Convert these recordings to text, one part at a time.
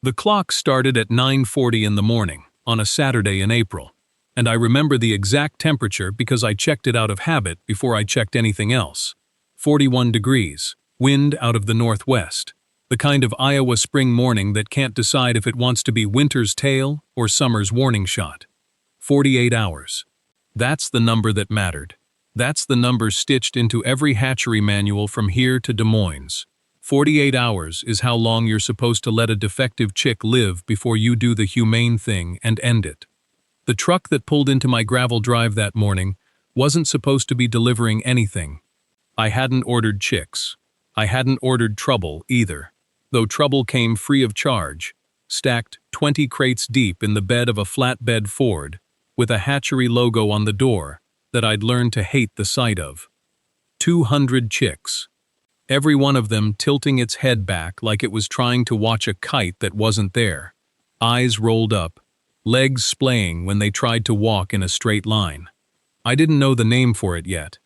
The clock started at 9:40 in the morning, on a Saturday in April, and I remember the exact temperature because I checked it out of habit before I checked anything else. 41 degrees, wind out of the northwest, the kind of Iowa spring morning that can't decide if it wants to be winter's tale or summer's warning shot. 48 hours. That's the number that mattered. That's the number stitched into every hatchery manual from here to Des Moines. 48 hours is how long you're supposed to let a defective chick live before you do the humane thing and end it. The truck that pulled into my gravel drive that morning wasn't supposed to be delivering anything. I hadn't ordered chicks. I hadn't ordered trouble either, though trouble came free of charge, stacked 20 crates deep in the bed of a flatbed Ford, with a hatchery logo on the door that I'd learned to hate the sight of. 200 chicks. Every one of them tilting its head back like it was trying to watch a kite that wasn't there. Eyes rolled up, legs splaying when they tried to walk in a straight line. I didn't know the name for it yet.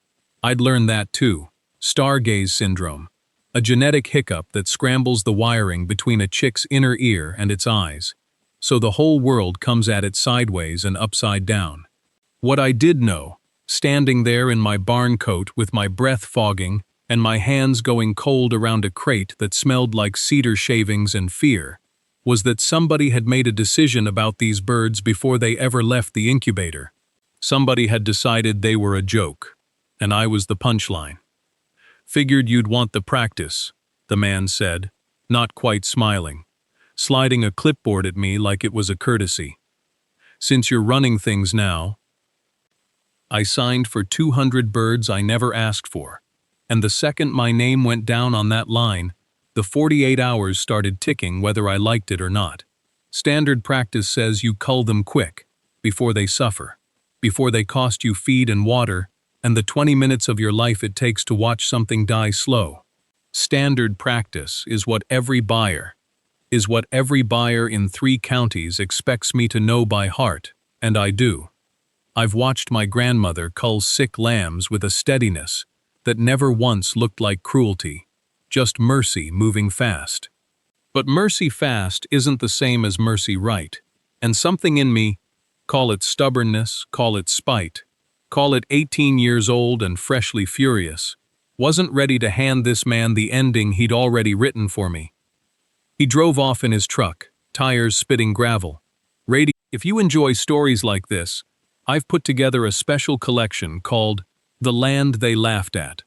I'd learned that too. Stargaze syndrome. A genetic hiccup that scrambles the wiring between a chick's inner ear and its eyes, so the whole world comes at it sideways and upside down. What I did know, standing there in my barn coat with my breath fogging and my hands going cold around a crate that smelled like cedar shavings and fear, was that somebody had made a decision about these birds before they ever left the incubator. Somebody had decided they were a joke, and I was the punchline. Figured you'd want the practice, the man said, not quite smiling, sliding a clipboard at me like it was a courtesy. Since you're running things now. I signed for 200 birds I never asked for, and the second my name went down on that line, the 48 hours started ticking whether I liked it or not. Standard practice says you cull them quick, before they suffer, before they cost you feed and water, and the 20 minutes of your life it takes to watch something die slow. Standard practice is what every buyer in 3 counties expects me to know by heart, and I do. I've watched my grandmother cull sick lambs with a steadiness that never once looked like cruelty, just mercy moving fast. But mercy fast isn't the same as mercy right, and something in me, call it stubbornness, call it spite, call it 18 years old and freshly furious, wasn't ready to hand this man the ending he'd already written for me. He drove off in his truck, tires spitting gravel. If you enjoy stories like this, I've put together a special collection called The Land They Laughed At.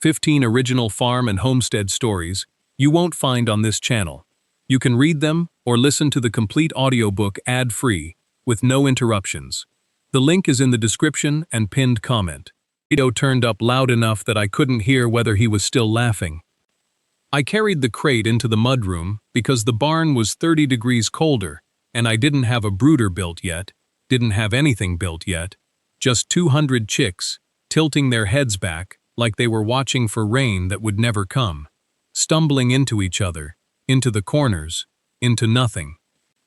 15 original farm and homestead stories you won't find on this channel. You can read them or listen to the complete audiobook ad-free with no interruptions. The link is in the description and pinned comment. Video turned up loud enough that I couldn't hear whether he was still laughing. I carried the crate into the mudroom because the barn was 30 degrees colder and I didn't have a brooder built yet, didn't have anything built yet, just 200 chicks tilting their heads back like they were watching for rain that would never come, stumbling into each other, into the corners, into nothing.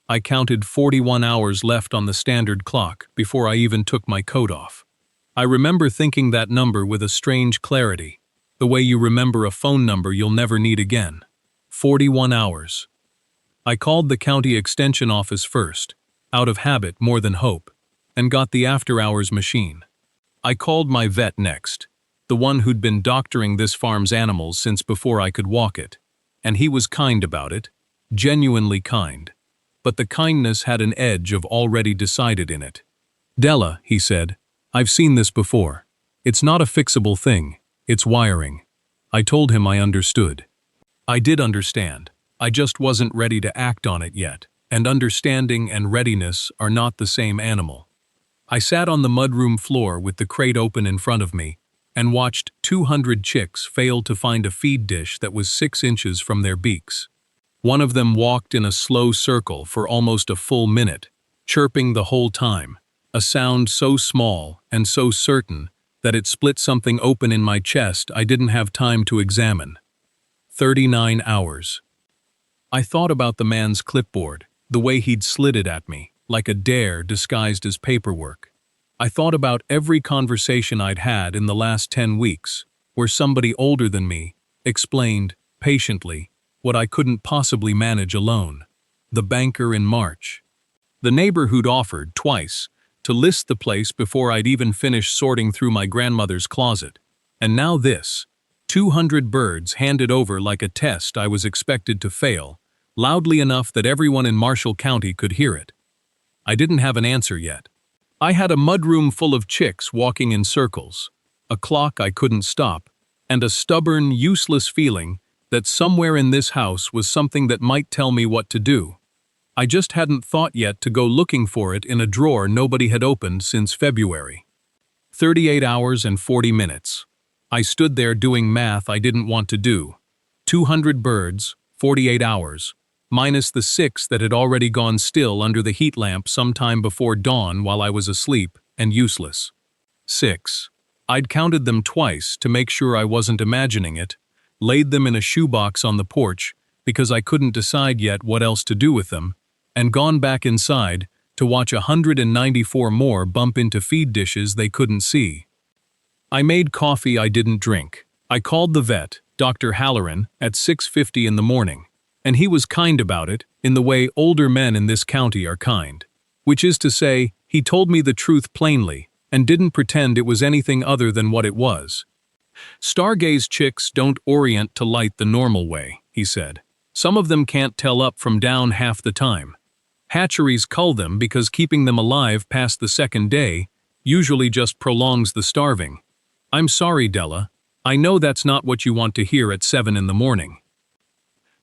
I counted 41 hours left on the standard clock before I even took my coat off. I remember thinking that number with a strange clarity, the way you remember a phone number you'll never need again. 41 hours. I called the county extension office first, out of habit more than hope, and got the after-hours machine. I called my vet next, the one who'd been doctoring this farm's animals since before I could walk it, and he was kind about it, genuinely kind. But the kindness had an edge of already decided in it. Della, he said, I've seen this before. It's not a fixable thing, it's wiring. I told him I understood. I did understand. I just wasn't ready to act on it yet, and understanding and readiness are not the same animal. I sat on the mudroom floor with the crate open in front of me and watched 200 chicks fail to find a feed dish that was 6 inches from their beaks. One of them walked in a slow circle for almost a full minute, chirping the whole time, a sound so small and so certain that it split something open in my chest I didn't have time to examine. 39 hours. I thought about the man's clipboard, the way he'd slid it at me, like a dare disguised as paperwork. I thought about every conversation I'd had in the last 10 weeks, where somebody older than me explained, patiently, what I couldn't possibly manage alone. The banker in March. The neighbor who'd offered, twice, to list the place before I'd even finished sorting through my grandmother's closet. And now this. 200 birds handed over like a test I was expected to fail, loudly enough that everyone in Marshall County could hear it. I didn't have an answer yet. I had a mudroom full of chicks walking in circles, a clock I couldn't stop, and a stubborn, useless feeling that somewhere in this house was something that might tell me what to do. I just hadn't thought yet to go looking for it in a drawer nobody had opened since February. 38 hours and 40 minutes. I stood there doing math I didn't want to do. 200 birds, 48 hours, minus the 6 that had already gone still under the heat lamp sometime before dawn while I was asleep and useless. 6. I'd counted them twice to make sure I wasn't imagining it, laid them in a shoebox on the porch because I couldn't decide yet what else to do with them, and gone back inside to watch 194 more bump into feed dishes they couldn't see. I made coffee I didn't drink. I called the vet, Dr. Halloran, at 6:50 in the morning, and he was kind about it, in the way older men in this county are kind. Which is to say, he told me the truth plainly, and didn't pretend it was anything other than what it was. Stargaze chicks don't orient to light the normal way, he said. Some of them can't tell up from down half the time. Hatcheries cull them because keeping them alive past the second day usually just prolongs the starving. I'm sorry, Della. I know that's not what you want to hear at 7 in the morning.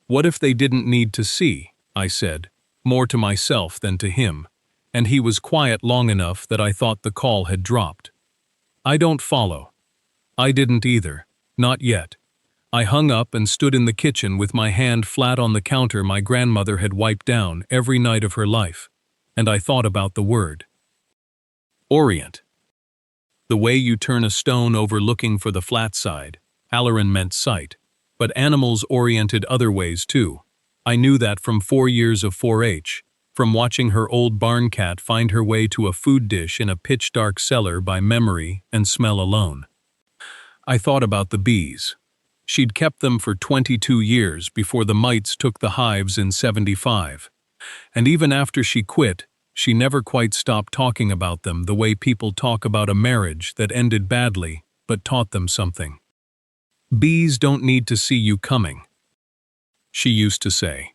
What if they didn't need to see, I said, more to myself than to him, and he was quiet long enough that I thought the call had dropped. I don't follow. I didn't either, not yet. I hung up and stood in the kitchen with my hand flat on the counter my grandmother had wiped down every night of her life, and I thought about the word. Orient. The way you turn a stone over looking for the flat side. Halloran meant sight, but animals oriented other ways too. I knew that from 4 years of 4-H, from watching her old barn cat find her way to a food dish in a pitch-dark cellar by memory and smell alone. I thought about the bees. She'd kept them for 22 years before the mites took the hives in 75. And even after she quit, she never quite stopped talking about them the way people talk about a marriage that ended badly but taught them something. Bees don't need to see you coming, she used to say.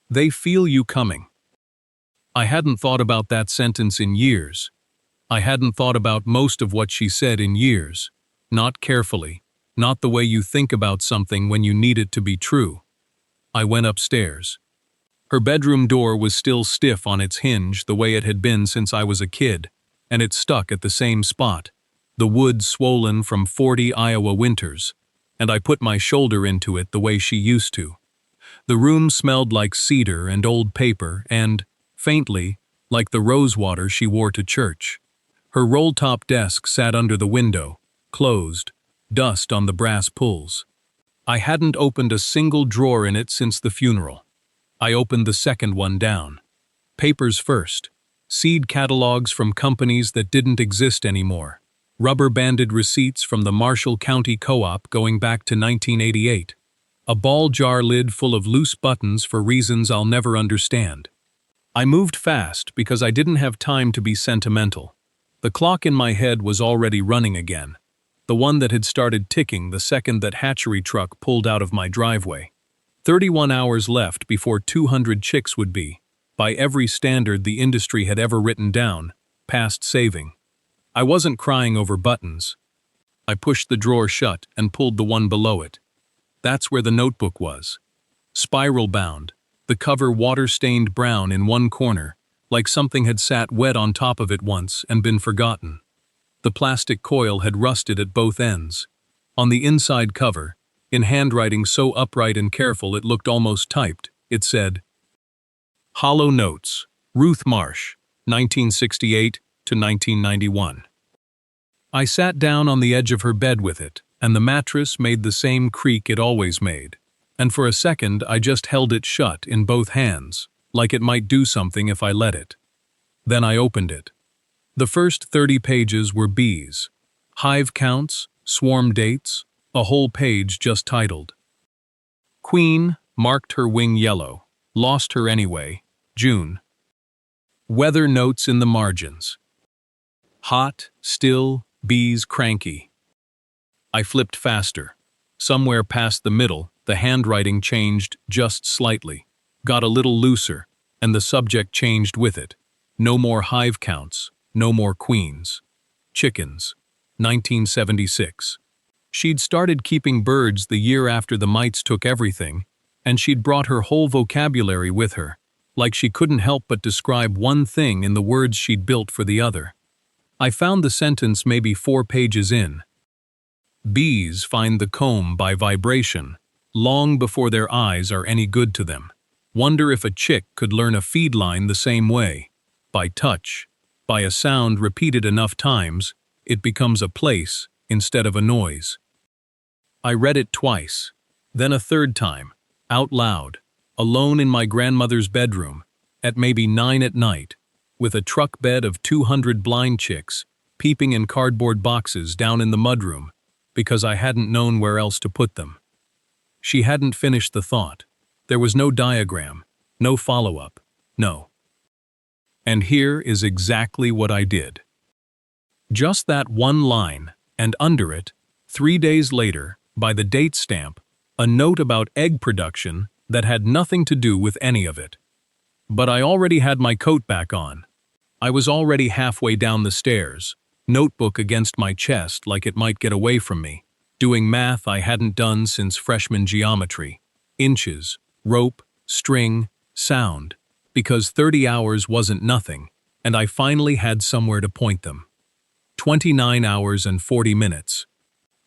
They feel you coming. I hadn't thought about that sentence in years. I hadn't thought about most of what she said in years, not carefully. Not the way you think about something when you need it to be true. I went upstairs. Her bedroom door was still stiff on its hinge the way it had been since I was a kid, and it stuck at the same spot, the wood swollen from 40 Iowa winters, and I put my shoulder into it the way she used to. The room smelled like cedar and old paper and, faintly, like the rosewater she wore to church. Her roll-top desk sat under the window, closed, dust on the brass pulls. I hadn't opened a single drawer in it since the funeral. I opened the second one down. Papers first. Seed catalogs from companies that didn't exist anymore. Rubber-banded receipts from the Marshall County Co-op going back to 1988. A ball jar lid full of loose buttons for reasons I'll never understand. I moved fast because I didn't have time to be sentimental. The clock in my head was already running again. The one that had started ticking the second that Hatchery truck pulled out of my driveway. 31 hours left before 200 chicks would be, by every standard the industry had ever written down, past saving. I wasn't crying over buttons. I pushed the drawer shut and pulled the one below it. That's where the notebook was. Spiral-bound, the cover water-stained brown in one corner, like something had sat wet on top of it once and been forgotten. The plastic coil had rusted at both ends. On the inside cover, in handwriting so upright and careful it looked almost typed, it said, Hollow Notes, Ruth Marsh, 1968 to 1991. I sat down on the edge of her bed with it, and the mattress made the same creak it always made, and for a second I just held it shut in both hands, like it might do something if I let it. Then I opened it. The first 30 pages were bees, hive counts, swarm dates, a whole page just titled. Queen marked her wing yellow, Lost her anyway. June. Weather notes in the margins. Hot, still, bees cranky. I flipped faster. Somewhere past the middle, the handwriting changed just slightly, got a little looser, and the subject changed with it. No more hive counts, no more queens. Chickens. 1976. She'd started keeping birds the year after the mites took everything, and she'd brought her whole vocabulary with her, like she couldn't help but describe one thing in the words she'd built for the other. I found the sentence maybe 4 pages in. Bees find the comb by vibration, long before their eyes are any good to them. Wonder if a chick could learn a feed line the same way. By touch, by a sound repeated enough times, it becomes a place instead of a noise. I read it twice, then a third time, out loud, alone in my grandmother's bedroom, at maybe 9 at night, with a truck bed of 200 blind chicks peeping in cardboard boxes down in the mudroom, because I hadn't known where else to put them. She hadn't finished the thought. There was no diagram, no follow-up, no. And here is exactly what I did. Just that one line, and under it, 3 days later, by the date stamp, a note about egg production that had nothing to do with any of it. But I already had my coat back on. I was already halfway down the stairs, notebook against my chest like it might get away from me, doing math I hadn't done since freshman geometry. Inches, rope, string, sound, because 30 hours wasn't nothing, and I finally had somewhere to point them. 29 hours and 40 minutes.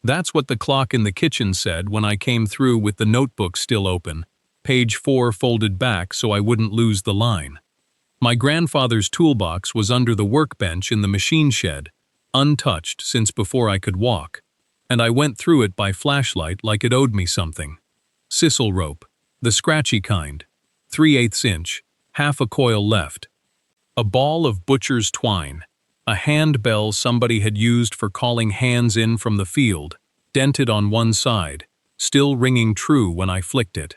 That's what the clock in the kitchen said when I came through with the notebook still open, page 4 folded back so I wouldn't lose the line. My grandfather's toolbox was under the workbench in the machine shed, untouched since before I could walk, and I went through it by flashlight like it owed me something. Sisal rope, the scratchy kind, 3/8 inch, half a coil left. A ball of butcher's twine, a hand bell somebody had used for calling hands in from the field, dented on one side, still ringing true when I flicked it.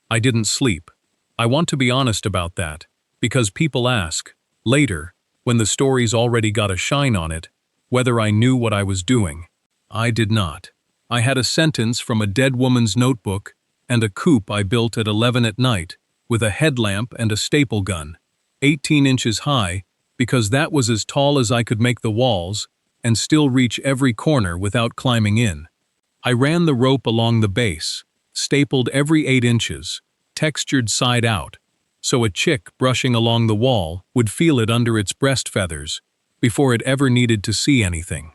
I didn't sleep. I want to be honest about that, because people ask, later, when the story's already got a shine on it, whether I knew what I was doing. I did not. I had a sentence from a dead woman's notebook and a coop I built at 11 at night, with a headlamp and a staple gun, 18 inches high, because that was as tall as I could make the walls and still reach every corner without climbing in. I ran the rope along the base, stapled every 8 inches, textured side out, so a chick brushing along the wall would feel it under its breast feathers before it ever needed to see anything.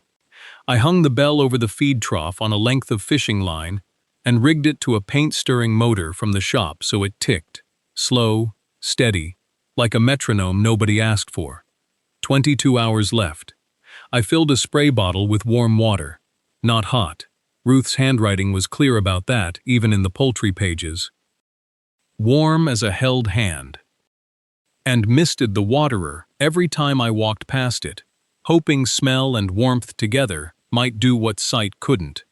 I hung the bell over the feed trough on a length of fishing line and rigged it to a paint-stirring motor from the shop so it ticked, slow, steady, like a metronome nobody asked for. 22 hours left. I filled a spray bottle with warm water. Not hot. Ruth's handwriting was clear about that, even in the poultry pages. Warm as a held hand. And misted the waterer every time I walked past it, hoping smell and warmth together might do what sight couldn't.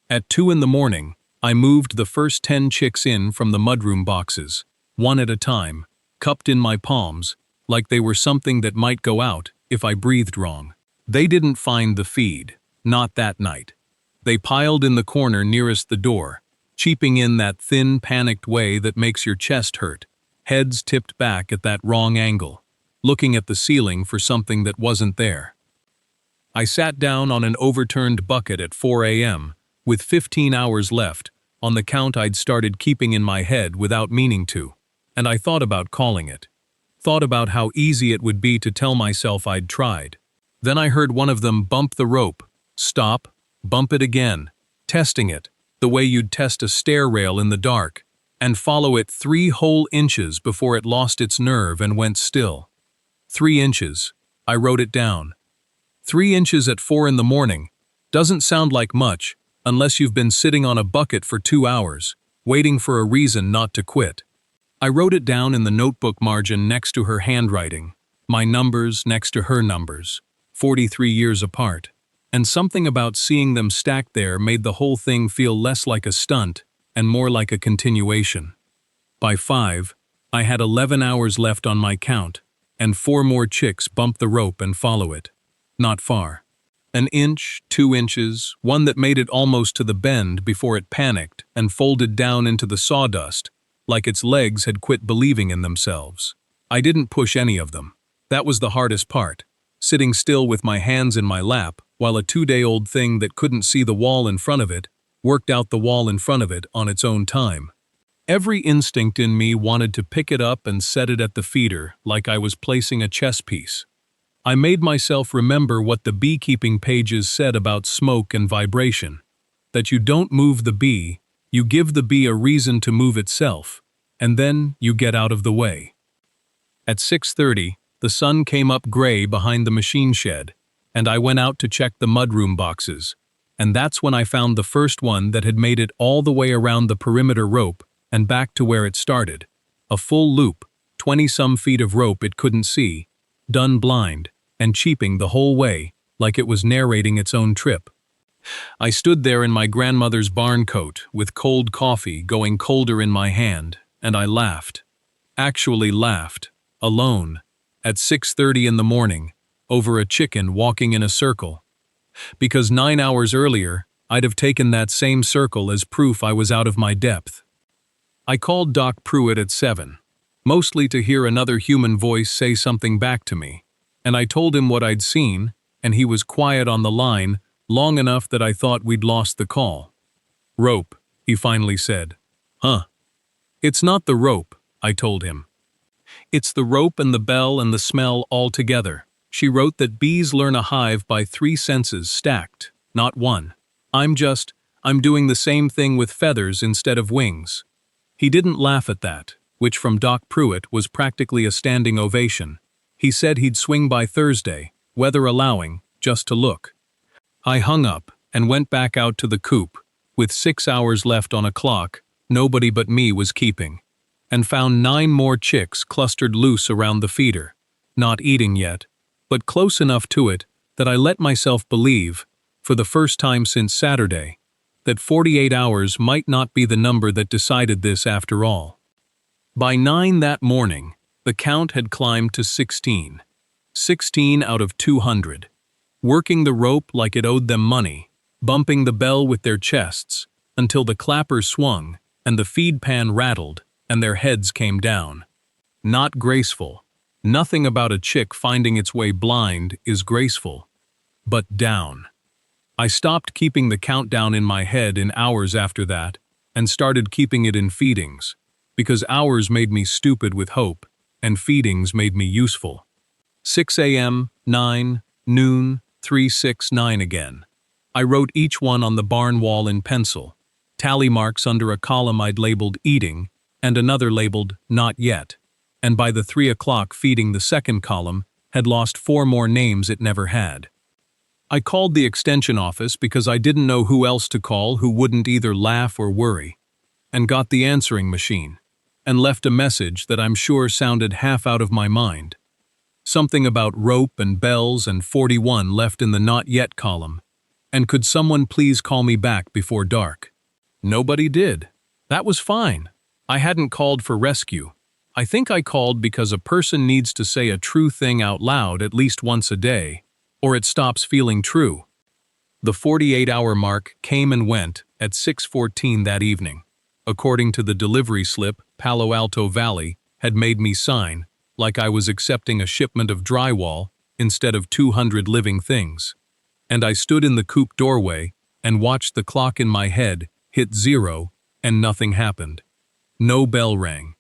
At 2 in the morning, I moved the first 10 chicks in from the mudroom boxes, one at a time, cupped in my palms, like they were something that might go out if I breathed wrong. They didn't find the feed, not that night. They piled in the corner nearest the door, cheeping in that thin, panicked way that makes your chest hurt, heads tipped back at that wrong angle, looking at the ceiling for something that wasn't there. I sat down on an overturned bucket at 4 a.m., with 15 hours left, on the count I'd started keeping in my head without meaning to, and I thought about calling it. Thought about how easy it would be to tell myself I'd tried. Then I heard one of them bump the rope, stop, bump it again, testing it, the way you'd test a stair rail in the dark, and follow it 3 whole inches before it lost its nerve and went still. 3 inches. I wrote it down. 3 inches at 4 in the morning. Doesn't sound like much, unless you've been sitting on a bucket for 2 hours, waiting for a reason not to quit. I wrote it down in the notebook margin next to her handwriting, my numbers next to her numbers, 43 years apart, and something about seeing them stacked there made the whole thing feel less like a stunt and more like a continuation. By 5, I had 11 hours left on my count, and 4 more chicks bump the rope and follow it. Not far. An inch, 2 inches, one that made it almost to the bend before it panicked and folded down into the sawdust, like its legs had quit believing in themselves. I didn't push any of them. That was the hardest part, sitting still with my hands in my lap, while a 2-day-old thing that couldn't see the wall in front of it worked out the wall in front of it on its own time. Every instinct in me wanted to pick it up and set it at the feeder like I was placing a chess piece. I made myself remember what the beekeeping pages said about smoke and vibration, that you don't move the bee, you give the bee a reason to move itself, and then you get out of the way. At 6:30, the sun came up gray behind the machine shed, and I went out to check the mudroom boxes, and that's when I found the first one that had made it all the way around the perimeter rope and back to where it started. A full loop, 20-some feet of rope it couldn't see, done blind, and cheeping the whole way, like it was narrating its own trip. I stood there in my grandmother's barn coat, with cold coffee going colder in my hand, and I laughed. Actually laughed, alone, at 6:30 in the morning, over a chicken walking in a circle. Because 9 hours earlier, I'd have taken that same circle as proof I was out of my depth. I called Doc Pruitt at 7, mostly to hear another human voice say something back to me, and I told him what I'd seen, and he was quiet on the line long enough that I thought we'd lost the call. "Rope," he finally said. "Huh." "It's not the rope," I told him. "It's the rope and the bell and the smell all together." She wrote that bees learn a hive by 3 senses stacked, not one. I'm doing the same thing with feathers instead of wings. He didn't laugh at that, which from Doc Pruitt was practically a standing ovation. He said he'd swing by Thursday, weather allowing, just to look. I hung up and went back out to the coop, with 6 hours left on a clock nobody but me was keeping, and found 9 more chicks clustered loose around the feeder, not eating yet, but close enough to it that I let myself believe, for the first time since Saturday, that 48 hours might not be the number that decided this after all. By 9 that morning, the count had climbed to 16. 16 out of 200. Working the rope like it owed them money, bumping the bell with their chests, until the clapper swung, and the feed pan rattled, and their heads came down. Not graceful. Nothing about a chick finding its way blind is graceful. But down. I stopped keeping the countdown in my head in hours after that, and started keeping it in feedings, because hours made me stupid with hope, and feedings made me useful. 6 a.m., 9, noon, 3, 6, 9 again. I wrote each one on the barn wall in pencil, tally marks under a column I'd labeled eating, and another labeled not yet, and by the 3 o'clock feeding the second column had lost 4 more names it never had. I called the extension office because I didn't know who else to call who wouldn't either laugh or worry, and got the answering machine, and left a message that I'm sure sounded half out of my mind. Something about rope and bells and 41 left in the not yet column, and could someone please call me back before dark? Nobody did. That was fine. I hadn't called for rescue. I think I called because a person needs to say a true thing out loud at least once a day, or it stops feeling true. The 48-hour mark came and went at 6:14 that evening. According to the delivery slip Palo Alto Valley had made me sign, like I was accepting a shipment of drywall instead of 200 living things. And I stood in the coop doorway and watched the clock in my head hit 0, and nothing happened. No bell rang.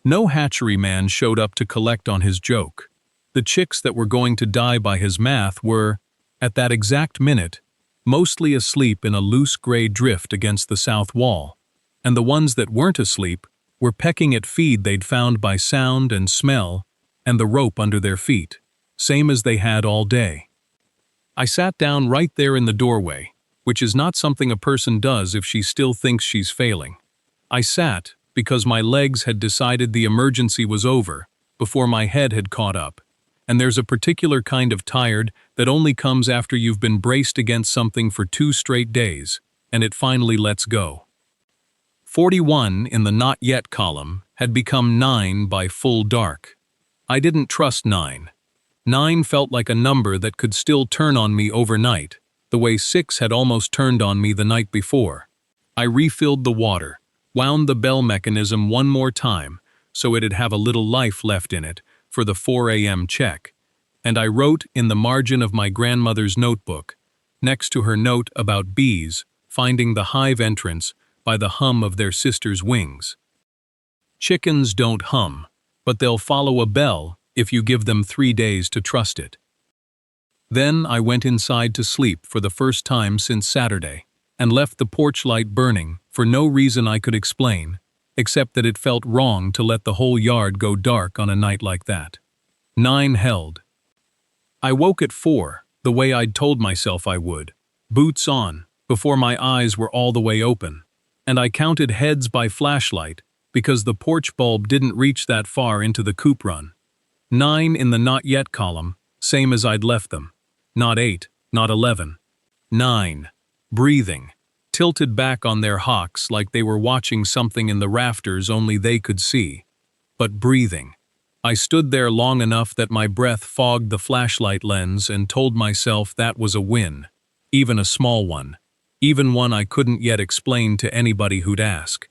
No hatchery man showed up to collect on his joke. The chicks that were going to die by his math were, at that exact minute, mostly asleep in a loose gray drift against the south wall, and the ones that weren't asleep were pecking at feed they'd found by sound and smell and the rope under their feet, same as they had all day. I sat down right there in the doorway, which is not something a person does if she still thinks she's failing. I sat because my legs had decided the emergency was over before my head had caught up, and there's a particular kind of tired that only comes after you've been braced against something for 2 straight days, and it finally lets go. 41 in the not yet column had become 9 by full dark. I didn't trust 9. 9 felt like a number that could still turn on me overnight, the way 6 had almost turned on me the night before. I refilled the water, wound the bell mechanism one more time so it'd have a little life left in it for the 4 a.m. check, and I wrote in the margin of my grandmother's notebook, next to her note about bees finding the hive entrance by the hum of their sister's wings. Chickens don't hum, but they'll follow a bell if you give them 3 days to trust it. Then I went inside to sleep for the first time since Saturday, and left the porch light burning for no reason I could explain, except that it felt wrong to let the whole yard go dark on a night like that. 9 held. I woke at 4, the way I'd told myself I would, boots on, before my eyes were all the way open, and I counted heads by flashlight because the porch bulb didn't reach that far into the coop run. 9 in the not yet column, same as I'd left them. Not 8, not 11. 9. Breathing, tilted back on their hocks like they were watching something in the rafters only they could see. But breathing. I stood there long enough that my breath fogged the flashlight lens and told myself that was a win, even a small one, even one I couldn't yet explain to anybody who'd ask.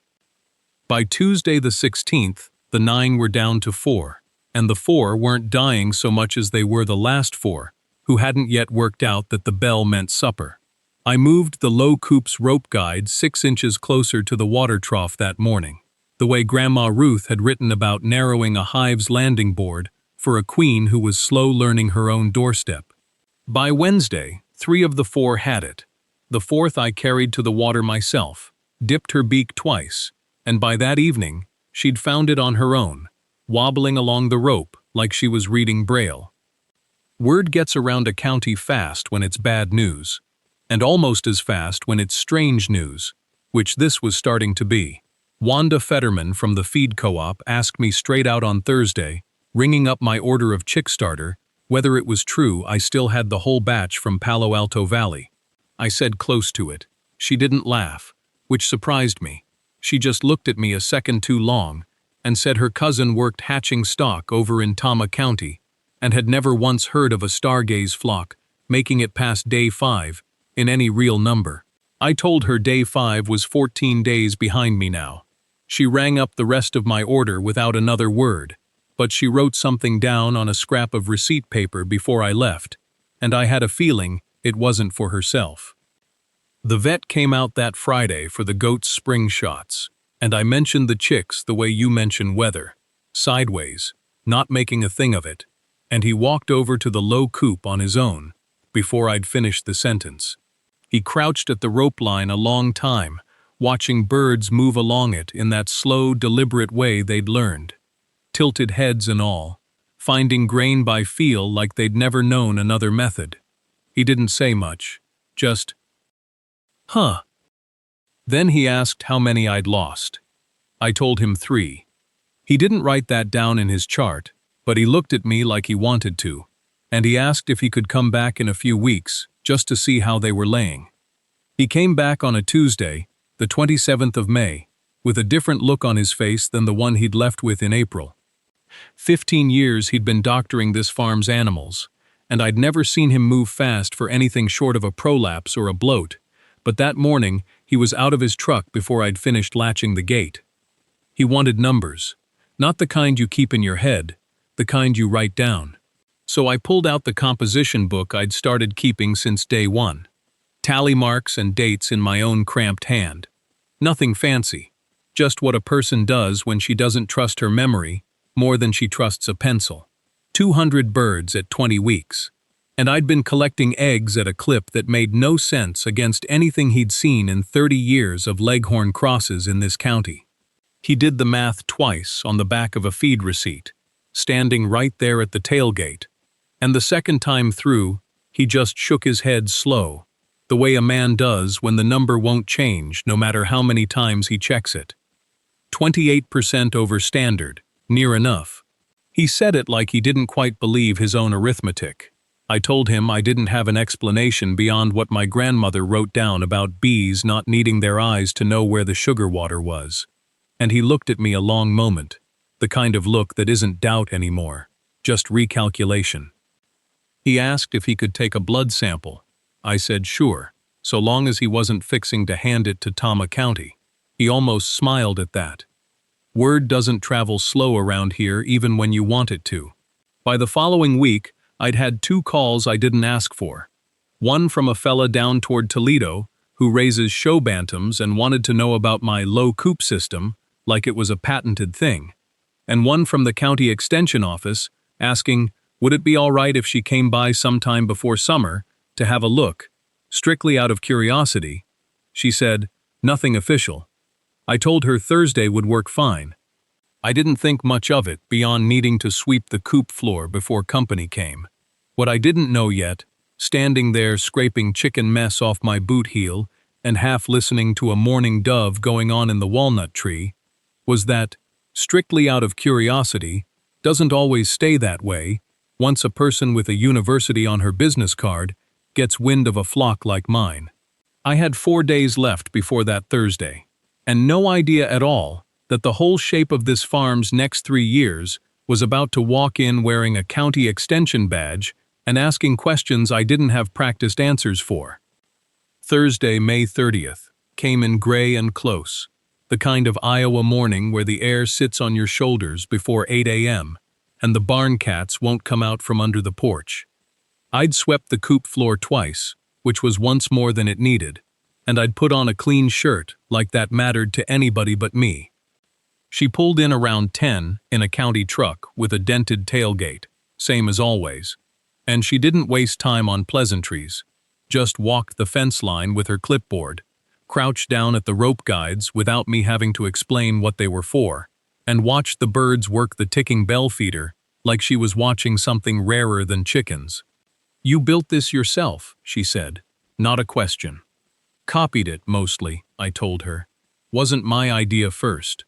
By Tuesday the 16th, the 9 were down to 4, and the 4 weren't dying so much as they were the last 4, who hadn't yet worked out that the bell meant supper. I moved the low coop's rope guide 6 inches closer to the water trough that morning, the way Grandma Ruth had written about narrowing a hive's landing board for a queen who was slow learning her own doorstep. By Wednesday, 3 of the 4 had it. The 4th I carried to the water myself, dipped her beak twice, and by that evening, she'd found it on her own, wobbling along the rope like she was reading Braille. Word gets around a county fast when it's bad news, and almost as fast when it's strange news, which this was starting to be. Wanda Fetterman from the feed co-op asked me straight out on Thursday, ringing up my order of chick starter, whether it was true I still had the whole batch from Palo Alto Valley. I said close to it. She didn't laugh, which surprised me. She just looked at me a second too long and said her cousin worked hatching stock over in Tama County and had never once heard of a stargaze flock making it past day 5 in any real number. I told her day 5 was 14 days behind me now. She rang up the rest of my order without another word, but she wrote something down on a scrap of receipt paper before I left, and I had a feeling it wasn't for herself. The vet came out that Friday for the goat's spring shots, and I mentioned the chicks the way you mention weather, sideways, not making a thing of it, and he walked over to the low coop on his own before I'd finished the sentence. He crouched at the rope line a long time, watching birds move along it in that slow, deliberate way they'd learned, tilted heads and all, finding grain by feel like they'd never known another method. He didn't say much, just, "Huh." Then he asked how many I'd lost. I told him 3. He didn't write that down in his chart, but he looked at me like he wanted to, and he asked if he could come back in a few weeks just to see how they were laying. He came back on a Tuesday, the 27th of May, with a different look on his face than the one he'd left with in April. 15 years he'd been doctoring this farm's animals, and I'd never seen him move fast for anything short of a prolapse or a bloat, but that morning he was out of his truck before I'd finished latching the gate. He wanted numbers, not the kind you keep in your head, the kind you write down. So I pulled out the composition book I'd started keeping since day 1. Tally marks and dates in my own cramped hand. Nothing fancy, just what a person does when she doesn't trust her memory more than she trusts a pencil. 200 birds at 20 weeks. And I'd been collecting eggs at a clip that made no sense against anything he'd seen in 30 years of leghorn crosses in this county. He did the math twice on the back of a feed receipt, standing right there at the tailgate, and the second time through, he just shook his head slow, the way a man does when the number won't change no matter how many times he checks it. 28% over standard, near enough. He said it like he didn't quite believe his own arithmetic. I told him I didn't have an explanation beyond what my grandmother wrote down about bees not needing their eyes to know where the sugar water was. And he looked at me a long moment, the kind of look that isn't doubt anymore, just recalculation. He asked if he could take a blood sample. I said sure, so long as he wasn't fixing to hand it to Tama County. He almost smiled at that. Word doesn't travel slow around here even when you want it to. By the following week, I'd had 2 calls I didn't ask for. One from a fella down toward Toledo who raises show bantams and wanted to know about my low coop system like it was a patented thing. And one from the county extension office asking, would it be all right if she came by sometime before summer to have a look, strictly out of curiosity. She said, nothing official. I told her Thursday would work fine. I didn't think much of it beyond needing to sweep the coop floor before company came. What I didn't know yet, standing there scraping chicken mess off my boot heel and half listening to a mourning dove going on in the walnut tree, was that, strictly out of curiosity, doesn't always stay that way once a person with a university on her business card gets wind of a flock like mine. I had 4 days left before that Thursday, and no idea at all that the whole shape of this farm's next 3 years was about to walk in wearing a county extension badge and asking questions I didn't have practiced answers for. Thursday, May 30th, came in gray and close, the kind of Iowa morning where the air sits on your shoulders before 8 a.m., and the barn cats won't come out from under the porch. I'd swept the coop floor twice, which was once more than it needed, and I'd put on a clean shirt like that mattered to anybody but me. She pulled in around 10 in a county truck with a dented tailgate, same as always, and she didn't waste time on pleasantries, just walked the fence line with her clipboard, crouched down at the rope guides without me having to explain what they were for, and watched the birds work the ticking bell feeder like she was watching something rarer than chickens. You built this yourself, she said, not a question. Copied it, mostly, I told her. Wasn't my idea first.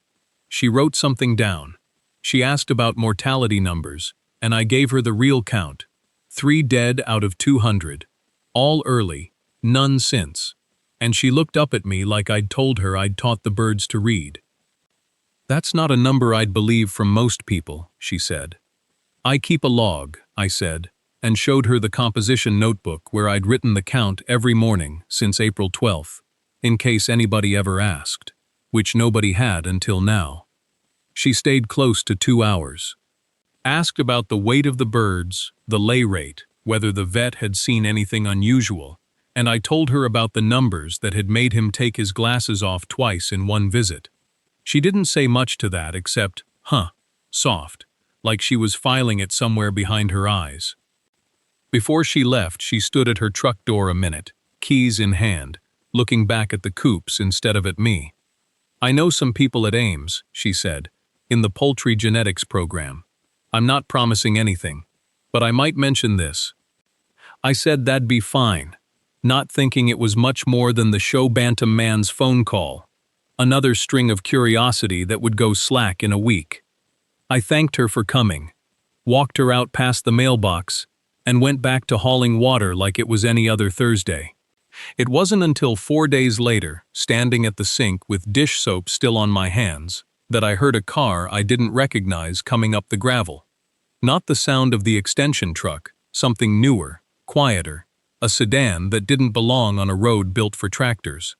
She wrote something down. She asked about mortality numbers, and I gave her the real count. 3 dead out of 200. All early, none since. And she looked up at me like I'd told her I'd taught the birds to read. That's not a number I'd believe from most people, she said. I keep a log, I said, and showed her the composition notebook where I'd written the count every morning since April 12th, in case anybody ever asked, which nobody had until now. She stayed close to 2 hours. Asked about the weight of the birds, the lay rate, whether the vet had seen anything unusual, and I told her about the numbers that had made him take his glasses off twice in one visit. She didn't say much to that except, soft, like she was filing it somewhere behind her eyes. Before she left, she stood at her truck door a minute, keys in hand, looking back at the coops instead of at me. I know some people at Ames, she said, in the Poultry genetics program. I'm not promising anything, but I might mention this. I said that'd be fine, not thinking it was much more than the show bantam man's phone call, another string of curiosity that would go slack in a week. I thanked her for coming, walked her out past the mailbox, and went back to hauling water like it was any other Thursday. It wasn't until 4 days later, standing at the sink with dish soap still on my hands, that I heard a car I didn't recognize coming up the gravel. Not the sound of the extension truck, something newer, quieter, a sedan that didn't belong on a road built for tractors.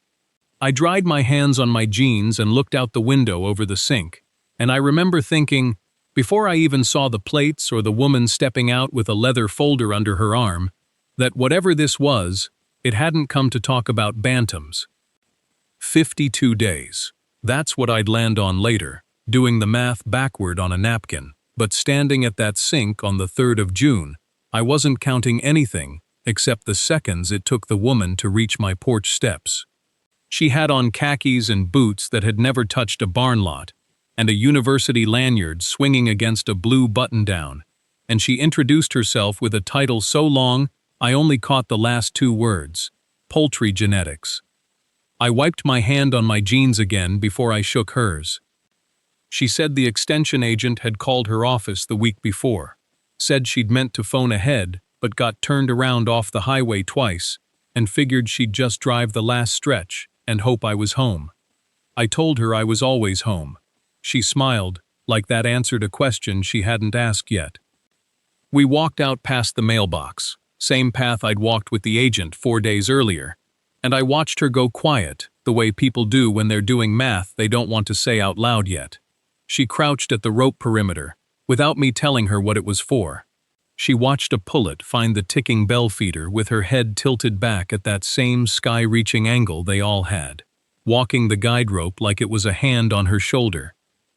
I dried my hands on my jeans and looked out the window over the sink, and I remember thinking, before I even saw the plates or the woman stepping out with a leather folder under her arm, that whatever this was, it hadn't come to talk about bantams. 52 days. That's what I'd land on later, doing the math backward on a napkin. But standing at that sink on the 3rd of June, I wasn't counting anything except the seconds it took the woman to reach my porch steps. She had on khakis and boots that had never touched a barn lot, and a university lanyard swinging against a blue button-down, and she introduced herself with a title so long I only caught the last 2 words, Poultry genetics. I wiped my hand on my jeans again before I shook hers. She said the extension agent had called her office the week before, said she'd meant to phone ahead but got turned around off the highway twice, and figured she'd just drive the last stretch and hope I was home. I told her I was always home, She smiled, like that answered a question she hadn't asked yet. We walked out past the mailbox, same path I'd walked with the agent 4 days earlier, and I watched her go quiet, the way people do when they're doing math they don't want to say out loud yet. She crouched at the rope perimeter, without me telling her what it was for. She watched a pullet find the ticking bell feeder with her head tilted back at that same sky-reaching angle they all had, walking the guide rope like it was a hand on her shoulder,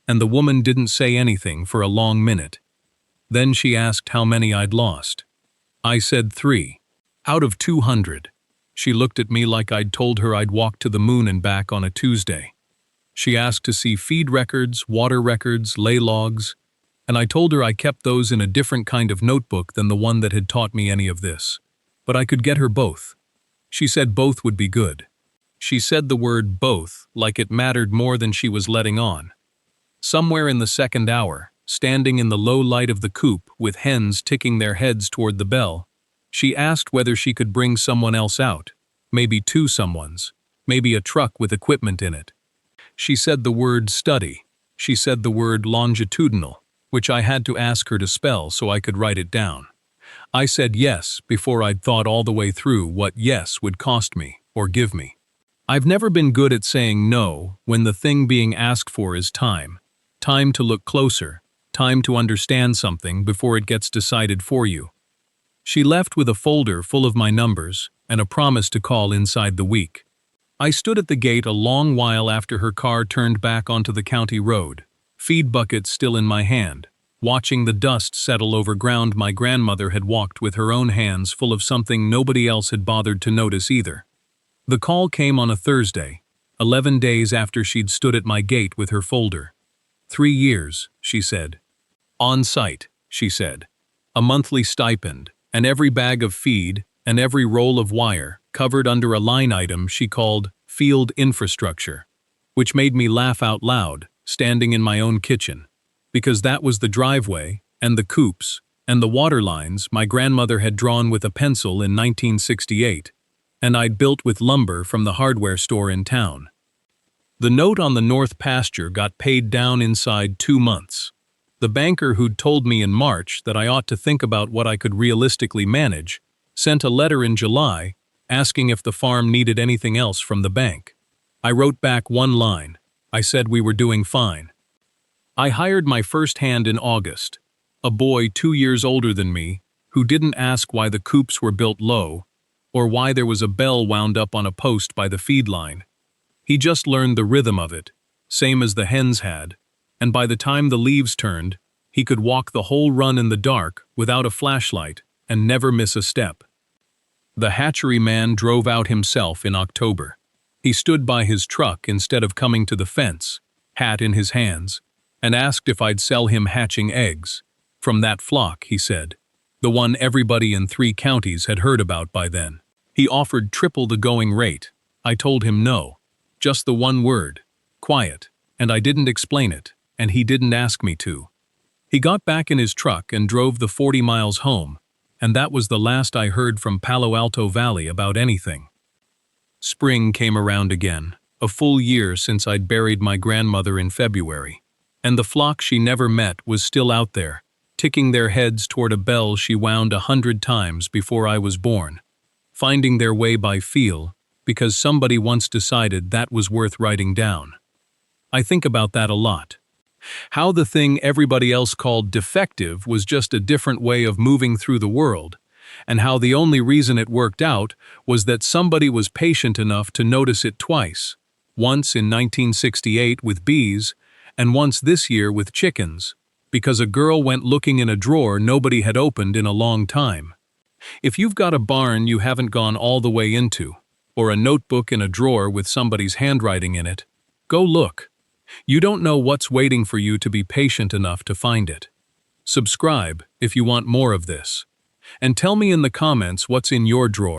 and the woman didn't say anything for a long minute. Then she asked how many I'd lost. I said 3. Out of 200. She looked at me like I'd told her I'd walked to the moon and back on a Tuesday. She asked to see feed records, water records, lay logs, and I told her I kept those in a different kind of notebook than the one that had taught me any of this. But I could get her both. She said both would be good. She said the word both like it mattered more than she was letting on. Somewhere in the second hour, standing in the low light of the coop with hens ticking their heads toward the bell, she asked whether she could bring someone else out, maybe 2 someones, maybe a truck with equipment in it. She said the word study. She said the word longitudinal, which I had to ask her to spell so I could write it down. I said yes before I'd thought all the way through what yes would cost me or give me. I've never been good at saying no when the thing being asked for is time. Time to look closer, time to understand something before it gets decided for you. She left with a folder full of my numbers and a promise to call inside the week. I stood at the gate a long while after her car turned back onto the county road, feed bucket still in my hand, watching the dust settle over ground my grandmother had walked with her own hands full of something nobody else had bothered to notice either. The call came on a Thursday, 11 days after she'd stood at my gate with her folder. 3 years, she said. On site, she said. A monthly stipend, and every bag of feed, and every roll of wire, covered under a line item she called field infrastructure, which made me laugh out loud, standing in my own kitchen, because that was the driveway, and the coops, and the water lines my grandmother had drawn with a pencil in 1968, and I'd built with lumber from the hardware store in town. The note on the north pasture got paid down inside 2 months. The banker who'd told me in March that I ought to think about what I could realistically manage sent a letter in July asking if the farm needed anything else from the bank. I wrote back 1 line. I said we were doing fine. I hired my first hand in August, a boy 2 years older than me who didn't ask why the coops were built low or why there was a bell wound up on a post by the feed line. He just learned the rhythm of it, same as the hens had, and by the time the leaves turned, he could walk the whole run in the dark without a flashlight and never miss a step. The hatchery man drove out himself in October. He stood by his truck instead of coming to the fence, hat in his hands, and asked if I'd sell him hatching eggs. From that flock, he said, the one everybody in 3 counties had heard about by then. He offered triple the going rate. I told him no. Just the one word, quiet, and I didn't explain it, and he didn't ask me to. He got back in his truck and drove the 40 miles home, and that was the last I heard from Palo Alto Valley about anything. Spring came around again, a full year since I'd buried my grandmother in February, and the flock she never met was still out there, ticking their heads toward a bell she wound 100 times before I was born, finding their way by feel, because somebody once decided that was worth writing down. I think about that a lot. How the thing everybody else called defective was just a different way of moving through the world, and how the only reason it worked out was that somebody was patient enough to notice it twice, once in 1968 with bees, and once this year with chickens, because a girl went looking in a drawer nobody had opened in a long time. If you've got a barn you haven't gone all the way into, or a notebook in a drawer with somebody's handwriting in it, go look. You don't know what's waiting for you to be patient enough to find it. Subscribe if you want more of this. And tell me in the comments what's in your drawer.